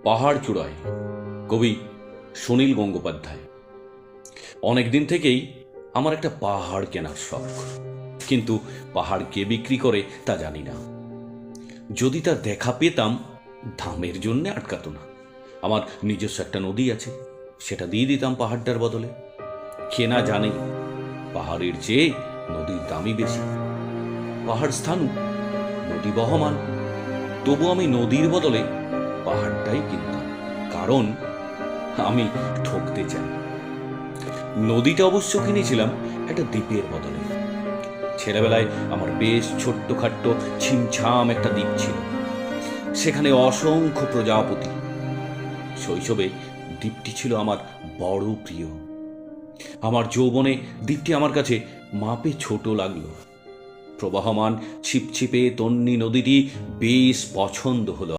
পাহাড় চূড়ায়, কবি সুনীল গঙ্গোপাধ্যায়। অনেক দিন থেকেই আমার একটা পাহাড় কেনার শখ, কিন্তু পাহাড় কে বিক্রি করে তা জানি না। যদি তার দেখা পেতাম, দামের জন্য আটকাতো না। আমার নিজস্ব একটা নদী আছে, সেটা দিয়ে দিতাম পাহাড়টার বদলে। কেনা জানে পাহাড়ের চেয়ে নদীর দামই বেশি। পাহাড় স্থানু, নদী বহমান, তবু আমি নদীর বদলে পাহাড়টাই কিনতাম, কারণ আমি ঠকতে চাই। নদীটা অবশ্য কিনেছিলাম একটা দ্বীপের বদলে। ছেলেবেলায় আমার বেশ ছোট্টখাট্ট ছিমছাম একটা দ্বীপ ছিল, সেখানে অসংখ্য প্রজাপতি। শৈশবে দ্বীপটি ছিল আমার বড় প্রিয়। আমার যৌবনে দ্বীপটি আমার কাছে মাপে ছোট লাগলো। প্রবাহমান ছিপছিপে তন্নি নদীটি বেশ পছন্দ হলো